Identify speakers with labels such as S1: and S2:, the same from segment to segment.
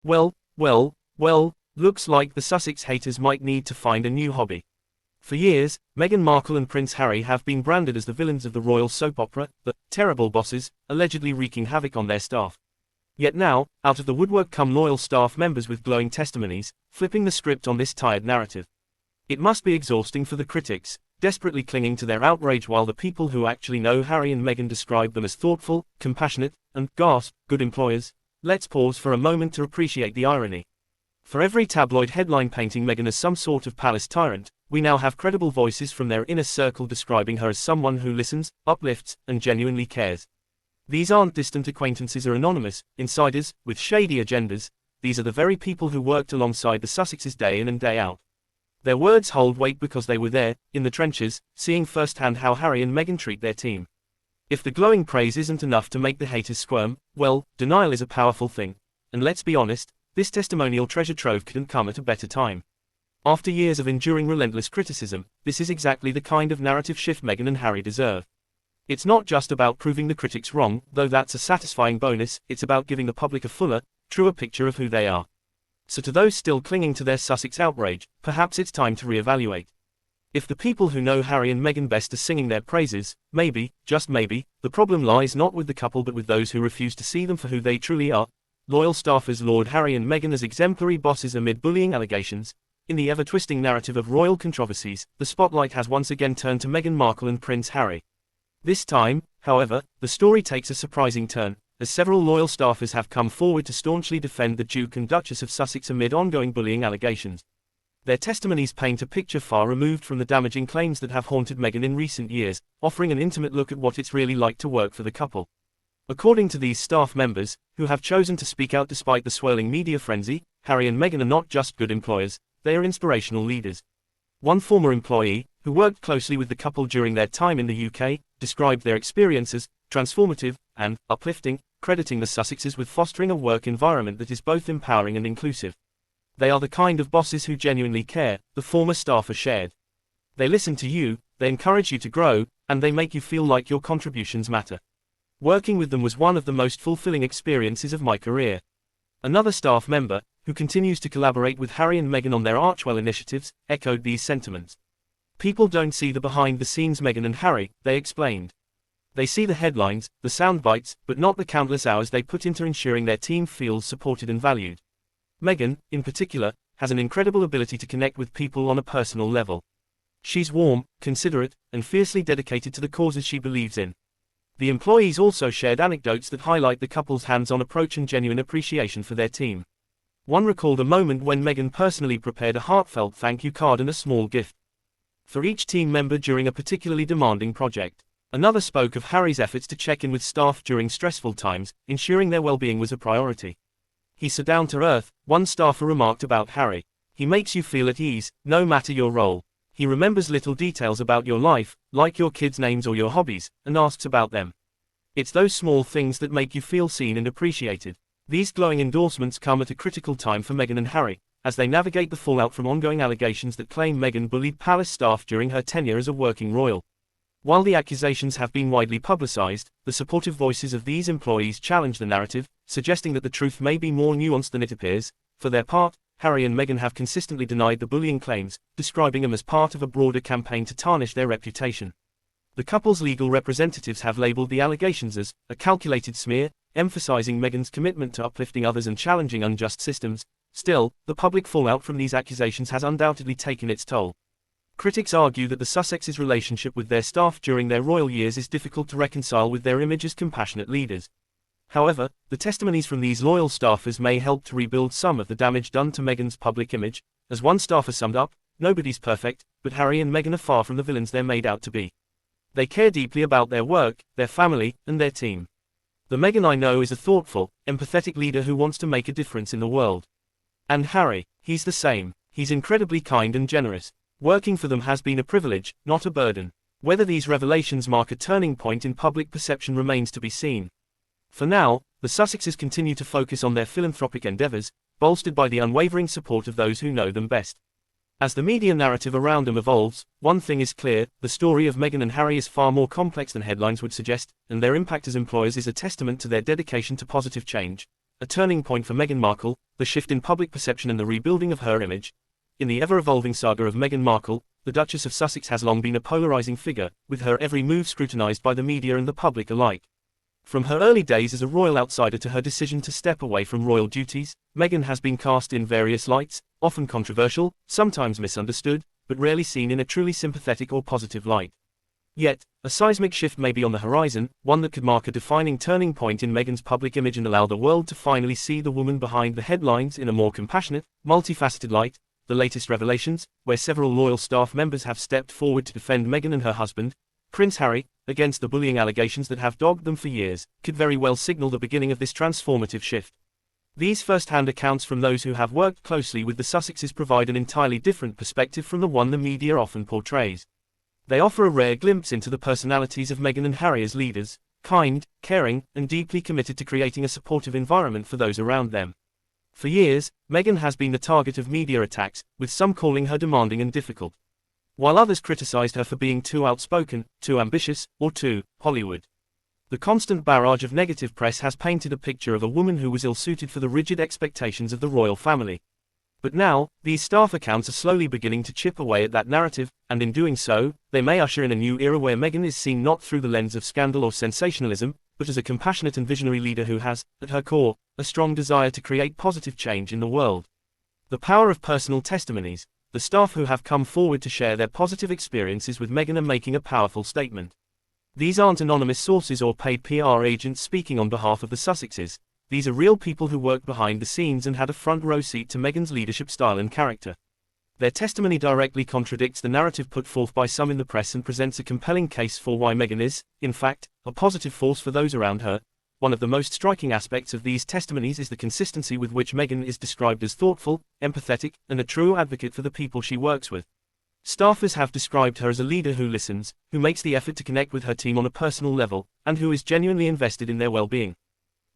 S1: Well, looks like the Sussex haters might need to find a new hobby. For years, Meghan Markle and Prince Harry have been branded as the villains of the royal soap opera, the terrible bosses, allegedly wreaking havoc on their staff. Yet now, out of the woodwork come loyal staff members with glowing testimonies, flipping the script on this tired narrative. It must be exhausting for the critics, desperately clinging to their outrage while the people who actually know Harry and Meghan describe them as thoughtful, compassionate, and, gasp, good employers. Let's pause for a moment to appreciate the irony. For every tabloid headline painting Meghan as some sort of palace tyrant, we now have credible voices from their inner circle describing her as someone who listens, uplifts, and genuinely cares. These aren't distant acquaintances or anonymous insiders with shady agendas. These are the very people who worked alongside the Sussexes day in and day out. Their words hold weight because they were there, in the trenches, seeing firsthand how Harry and Meghan treat their team. If the glowing praise isn't enough to make the haters squirm, well, denial is a powerful thing. And let's be honest, this testimonial treasure trove couldn't come at a better time. After years of enduring relentless criticism, this is exactly the kind of narrative shift Meghan and Harry deserve. It's not just about proving the critics wrong, though that's a satisfying bonus, it's about giving the public a fuller, truer picture of who they are. So to those still clinging to their Sussex outrage, perhaps it's time to reevaluate. If the people who know Harry and Meghan best are singing their praises, maybe, just maybe, the problem lies not with the couple but with those who refuse to see them for who they truly are. Loyal staffers laud Harry and Meghan as exemplary bosses amid bullying allegations. In the ever-twisting narrative of royal controversies, the spotlight has once again turned to Meghan Markle and Prince Harry. This time, however, the story takes a surprising turn, as several loyal staffers have come forward to staunchly defend the Duke and Duchess of Sussex amid ongoing bullying allegations. Their testimonies paint a picture far removed from the damaging claims that have haunted Meghan in recent years, offering an intimate look at what it's really like to work for the couple. According to these staff members, who have chosen to speak out despite the swirling media frenzy, Harry and Meghan are not just good employers, they are inspirational leaders. One former employee, who worked closely with the couple during their time in the UK, described their experience as transformative and uplifting, crediting the Sussexes with fostering a work environment that is both empowering and inclusive. They are the kind of bosses who genuinely care, the former staffer shared. They listen to you, they encourage you to grow, and they make you feel like your contributions matter. Working with them was one of the most fulfilling experiences of my career. Another staff member, who continues to collaborate with Harry and Meghan on their Archwell initiatives, echoed these sentiments. People don't see the behind-the-scenes Meghan and Harry, they explained. They see the headlines, the sound bites, but not the countless hours they put into ensuring their team feels supported and valued. Meghan, in particular, has an incredible ability to connect with people on a personal level. She's warm, considerate, and fiercely dedicated to the causes she believes in. The employees also shared anecdotes that highlight the couple's hands-on approach and genuine appreciation for their team. One recalled a moment when Meghan personally prepared a heartfelt thank you card and a small gift for each team member during a particularly demanding project. Another spoke of Harry's efforts to check in with staff during stressful times, ensuring their well-being was a priority. "He's so down to earth," one staffer remarked about Harry. "He makes you feel at ease, no matter your role. He remembers little details about your life, like your kids' names or your hobbies, and asks about them. It's those small things that make you feel seen and appreciated." These glowing endorsements come at a critical time for Meghan and Harry, as they navigate the fallout from ongoing allegations that claim Meghan bullied palace staff during her tenure as a working royal. While the accusations have been widely publicized, the supportive voices of these employees challenge the narrative, suggesting that the truth may be more nuanced than it appears. For their part, Harry and Meghan have consistently denied the bullying claims, describing them as part of a broader campaign to tarnish their reputation. The couple's legal representatives have labeled the allegations as a calculated smear, emphasizing Meghan's commitment to uplifting others and challenging unjust systems. Still, the public fallout from these accusations has undoubtedly taken its toll. Critics argue that the Sussexes' relationship with their staff during their royal years is difficult to reconcile with their image as compassionate leaders. However, the testimonies from these loyal staffers may help to rebuild some of the damage done to Meghan's public image. As one staffer summed up, "Nobody's perfect, but Harry and Meghan are far from the villains they're made out to be. They care deeply about their work, their family, and their team. The Meghan I know is a thoughtful, empathetic leader who wants to make a difference in the world. And Harry, he's the same. He's incredibly kind and generous. Working for them has been a privilege, not a burden." Whether these revelations mark a turning point in public perception remains to be seen. For now, the Sussexes continue to focus on their philanthropic endeavors, bolstered by the unwavering support of those who know them best. As the media narrative around them evolves, one thing is clear: the story of Meghan and Harry is far more complex than headlines would suggest, and their impact as employers is a testament to their dedication to positive change. a turning point for Meghan Markle, the shift in public perception and the rebuilding of her image. In the ever-evolving saga of Meghan Markle, the Duchess of Sussex has long been a polarizing figure, with her every move scrutinized by the media and the public alike. From her early days as a royal outsider to her decision to step away from royal duties, Meghan has been cast in various lights, often controversial, sometimes misunderstood, but rarely seen in a truly sympathetic or positive light. Yet, a seismic shift may be on the horizon, one that could mark a defining turning point in Meghan's public image and allow the world to finally see the woman behind the headlines in a more compassionate, multifaceted light. The latest revelations, where several loyal staff members have stepped forward to defend Meghan and her husband, Prince Harry, against the bullying allegations that have dogged them for years, could very well signal the beginning of this transformative shift. These first-hand accounts from those who have worked closely with the Sussexes provide an entirely different perspective from the one the media often portrays. They offer a rare glimpse into the personalities of Meghan and Harry as leaders, kind, caring, and deeply committed to creating a supportive environment for those around them. For years, Meghan has been the target of media attacks, with some calling her demanding and difficult, while others criticized her for being too outspoken, too ambitious, or too Hollywood. The constant barrage of negative press has painted a picture of a woman who was ill-suited for the rigid expectations of the royal family. But now, these staff accounts are slowly beginning to chip away at that narrative, and in doing so, they may usher in a new era where Meghan is seen not through the lens of scandal or sensationalism, but as a compassionate and visionary leader who has, at her core, a strong desire to create positive change in the world. The power of personal testimonies. The staff who have come forward to share their positive experiences with Meghan are making a powerful statement. These aren't anonymous sources or paid PR agents speaking on behalf of the Sussexes. These are real people who worked behind the scenes and had a front-row seat to Meghan's leadership style and character. Their testimony directly contradicts the narrative put forth by some in the press and presents a compelling case for why Meghan is, in fact, a positive force for those around her. One of the most striking aspects of these testimonies is the consistency with which Meghan is described as thoughtful, empathetic, and a true advocate for the people she works with. Staffers have described her as a leader who listens, who makes the effort to connect with her team on a personal level, and who is genuinely invested in their well-being.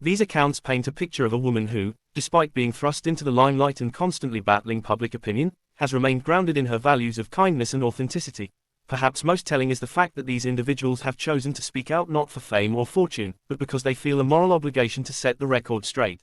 S1: These accounts paint a picture of a woman who, despite being thrust into the limelight and constantly battling public opinion, has remained grounded in her values of kindness and authenticity. Perhaps most telling is the fact that these individuals have chosen to speak out not for fame or fortune, but because they feel a moral obligation to set the record straight.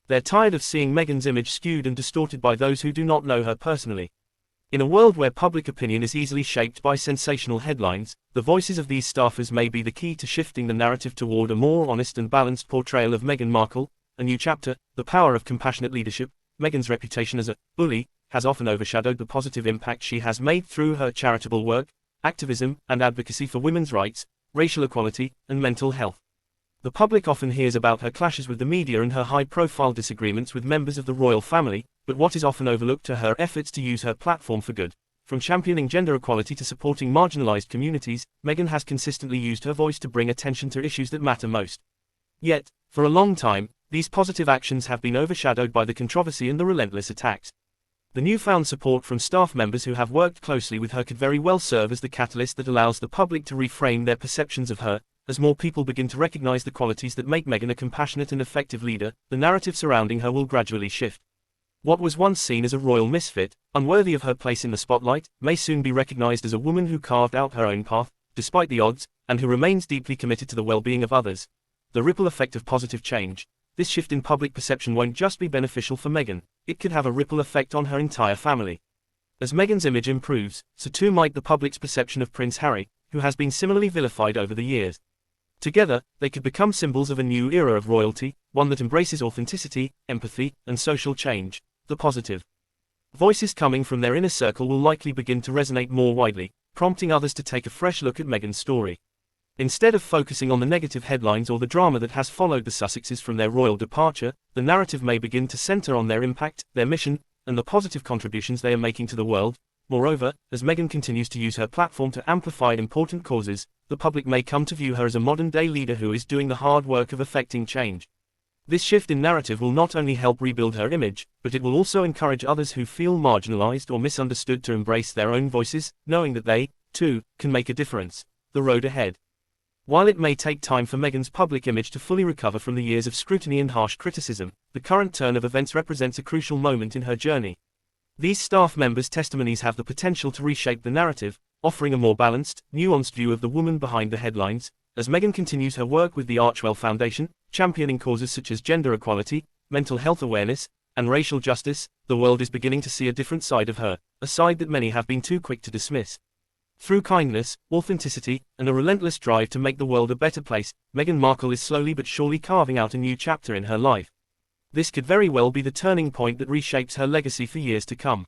S1: They're tired of seeing Meghan's image skewed and distorted by those who do not know her personally. In a world where public opinion is easily shaped by sensational headlines, the voices of these staffers may be the key to shifting the narrative toward a more honest and balanced portrayal of Meghan Markle. A new chapter, the power of compassionate leadership. Meghan's reputation as a bully has often overshadowed the positive impact she has made through her charitable work, activism, and advocacy for women's rights, racial equality, and mental health. The public often hears about her clashes with the media and her high-profile disagreements with members of the royal family, but what is often overlooked are her efforts to use her platform for good. From championing gender equality to supporting marginalized communities, Meghan has consistently used her voice to bring attention to issues that matter most. Yet, for a long time, these positive actions have been overshadowed by the controversy and the relentless attacks. The newfound support from staff members who have worked closely with her could very well serve as the catalyst that allows the public to reframe their perceptions of her. As more people begin to recognize the qualities that make Meghan a compassionate and effective leader, the narrative surrounding her will gradually shift. What was once seen as a royal misfit, unworthy of her place in the spotlight, may soon be recognized as a woman who carved out her own path, despite the odds, and who remains deeply committed to the well-being of others. The ripple effect of positive change. This shift in public perception won't just be beneficial for Meghan, it could have a ripple effect on her entire family. As Meghan's image improves, so too might the public's perception of Prince Harry, who has been similarly vilified over the years. Together, they could become symbols of a new era of royalty, one that embraces authenticity, empathy, and social change. The positive voices coming from their inner circle will likely begin to resonate more widely, prompting others to take a fresh look at Meghan's story. Instead of focusing on the negative headlines or the drama that has followed the Sussexes from their royal departure, the narrative may begin to center on their impact, their mission, and the positive contributions they are making to the world. Moreover, as Meghan continues to use her platform to amplify important causes, the public may come to view her as a modern-day leader who is doing the hard work of effecting change. This shift in narrative will not only help rebuild her image, but it will also encourage others who feel marginalized or misunderstood to embrace their own voices, knowing that they, too, can make a difference. The road ahead. While it may take time for Meghan's public image to fully recover from the years of scrutiny and harsh criticism, the current turn of events represents a crucial moment in her journey. These staff members' testimonies have the potential to reshape the narrative, offering a more balanced, nuanced view of the woman behind the headlines. As Meghan continues her work with the Archwell Foundation, championing causes such as gender equality, mental health awareness, and racial justice, the world is beginning to see a different side of her, a side that many have been too quick to dismiss. Through kindness, authenticity, and a relentless drive to make the world a better place, Meghan Markle is slowly but surely carving out a new chapter in her life. This could very well be the turning point that reshapes her legacy for years to come.